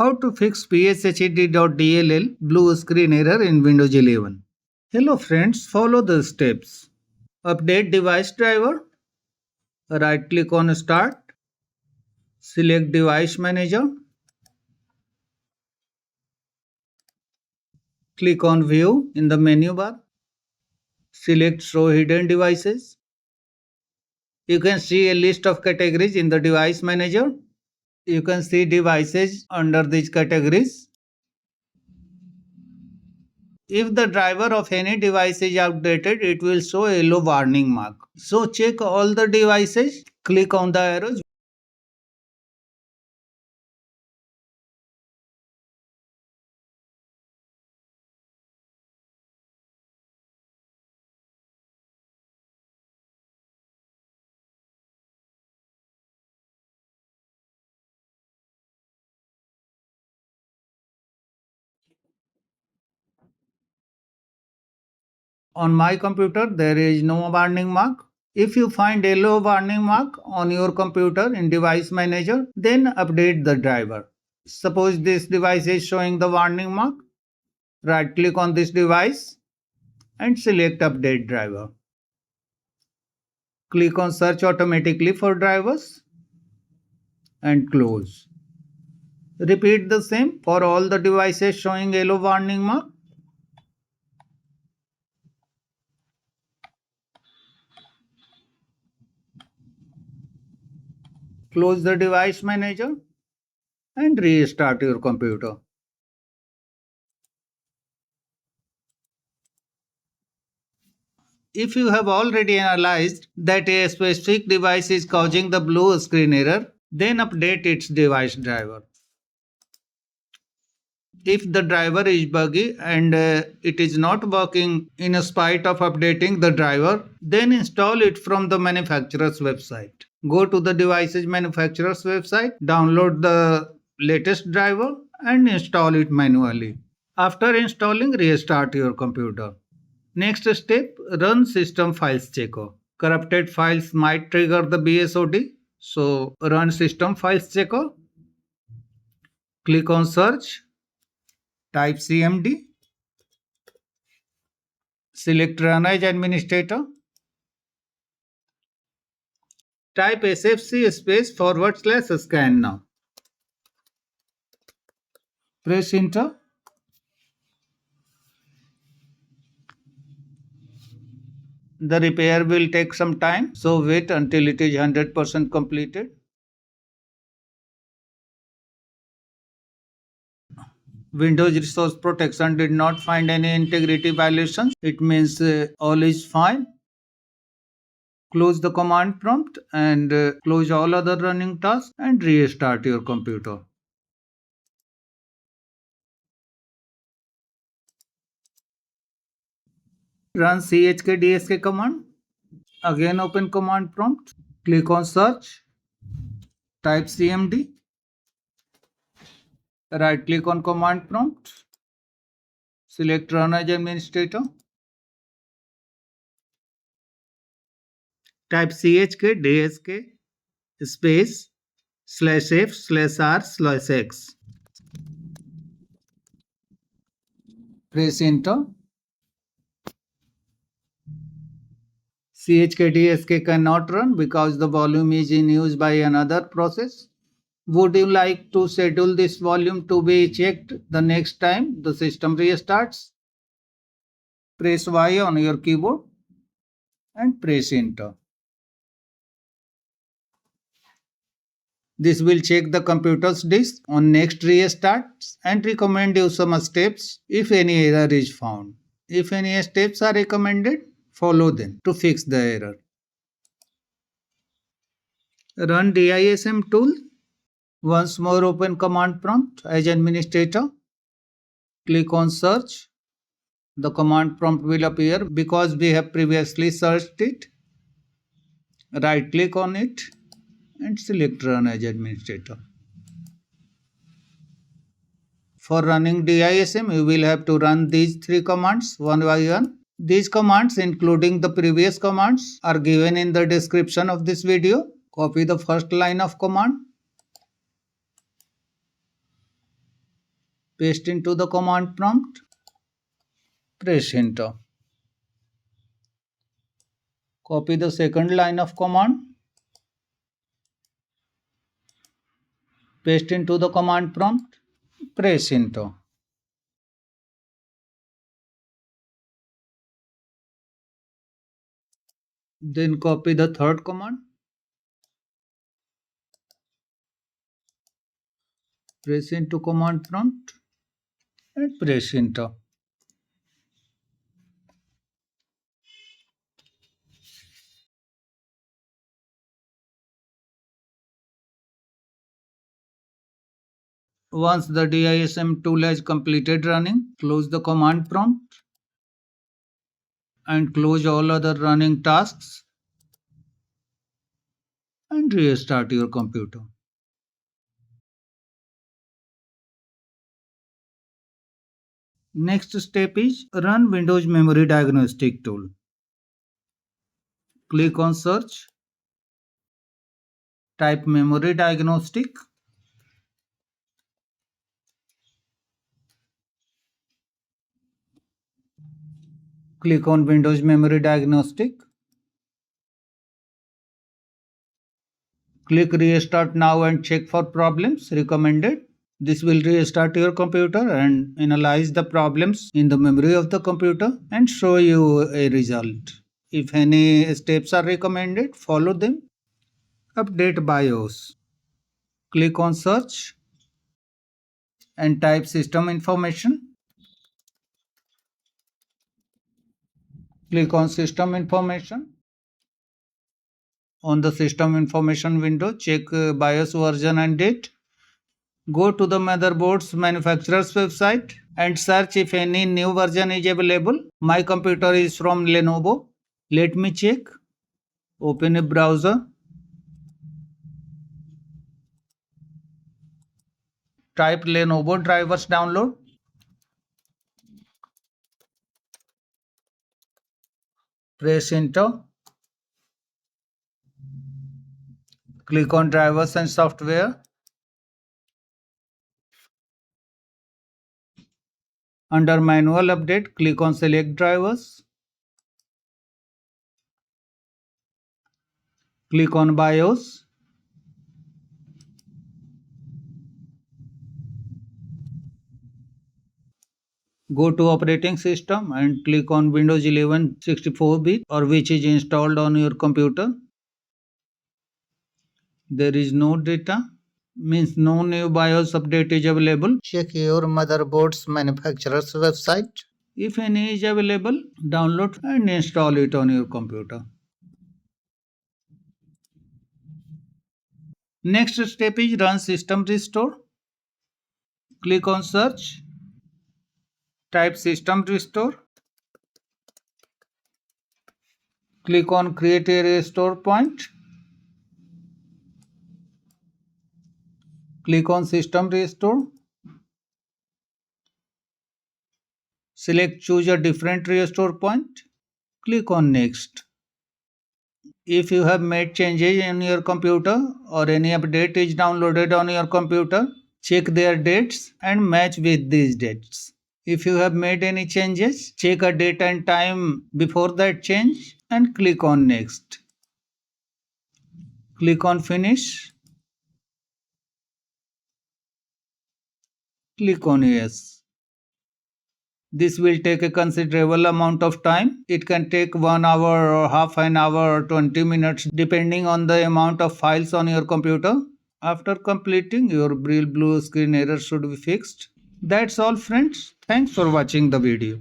How to fix pshed.dll blue screen error in Windows 11. Hello friends, follow the steps. Update device driver. Right click on Start. Select Device Manager. Click on View in the menu bar. Select Show Hidden Devices. You can see a list of categories in the Device Manager. You can see devices under these categories. If the driver of any device is outdated, it will show a yellow warning mark. So check all the devices. Click on the arrows. On my computer, there is no warning mark. If you find a yellow warning mark on your computer in Device Manager, then update the driver. Suppose this device is showing the warning mark. Right click on this device and select Update Driver. Click on Search automatically for drivers and close. Repeat the same for all the devices showing yellow warning mark. Close the Device Manager and restart your computer. If you have already analyzed that a specific device is causing the blue screen error, then update its device driver. If the driver is buggy and it is not working in spite of updating the driver, then install it from the manufacturer's website. Go to the device's manufacturer's website, download the latest driver and install it manually. After installing, restart your computer. Next step, run system files checker. Corrupted files might trigger the BSOD, so run system files checker. Click on search, type CMD, select run as administrator, type sfc space / scannow. Press enter. The repair will take some time, so wait until it is 100% completed. Windows Resource Protection did not find any integrity violations. It means all is fine. Close the command prompt and close all other running tasks and restart your computer. Run CHKDSK command. Again open command prompt. Click on search. Type CMD. Right click on command prompt. Select run as administrator. Type CHKDSK space /f/r/x. Press enter. CHKDSK cannot run because the volume is in use by another process. Would you like to schedule this volume to be checked the next time the system restarts? Press Y on your keyboard and press enter. This will check the computer's disk on next restart and recommend you some steps if any error is found. If any steps are recommended, follow them to fix the error. Run DISM tool. Once more open command prompt as administrator. Click on search. The command prompt will appear because we have previously searched it. Right click on it and select run as administrator. For running DISM, you will have to run these 3 commands one by one. These commands, including the previous commands, are given in the description of this video. Copy the first line of command. Paste into the command prompt. Press enter. Copy the second line of command. Paste into the command prompt. Press enter. Then copy the third command. Press into command prompt and press enter. Once the DISM tool has completed running, close the command prompt and close all other running tasks and restart your computer. Next step is run Windows Memory Diagnostic tool. Click on search. Type memory diagnostic. Click on Windows Memory Diagnostic. Click restart now and check for problems recommended. This will restart your computer and analyze the problems in the memory of the computer and show you a result. If any steps are recommended, follow them. Update BIOS. Click on search and type system information. Click on system information. On the system information window, check BIOS version and date. Go to the motherboard's manufacturer's website and search if any new version is available. My computer is from Lenovo. Let me check. Open a browser. Type Lenovo drivers download. Press enter. Click on drivers and software. Under manual update, click on select drivers. Click on BIOS. Go to operating system and click on Windows 11 64-bit or which is installed on your computer. There is no data, means no new BIOS update is available. Check your motherboard's manufacturer's website. If any is available, download and install it on your computer. Next step is run system restore. Click on search. Type system restore. Click on create a restore point. Click on system restore. Select choose a different restore point. Click on next. If you have made changes in your computer or any update is downloaded on your computer, check their dates and match with these dates. If you have made any changes, check a date and time before that change and click on next. Click on finish. Click on yes. This will take a considerable amount of time. It can take 1 hour or half an hour or 20 minutes depending on the amount of files on your computer. After completing, your blue screen error should be fixed. That's all friends. Thanks for watching the video.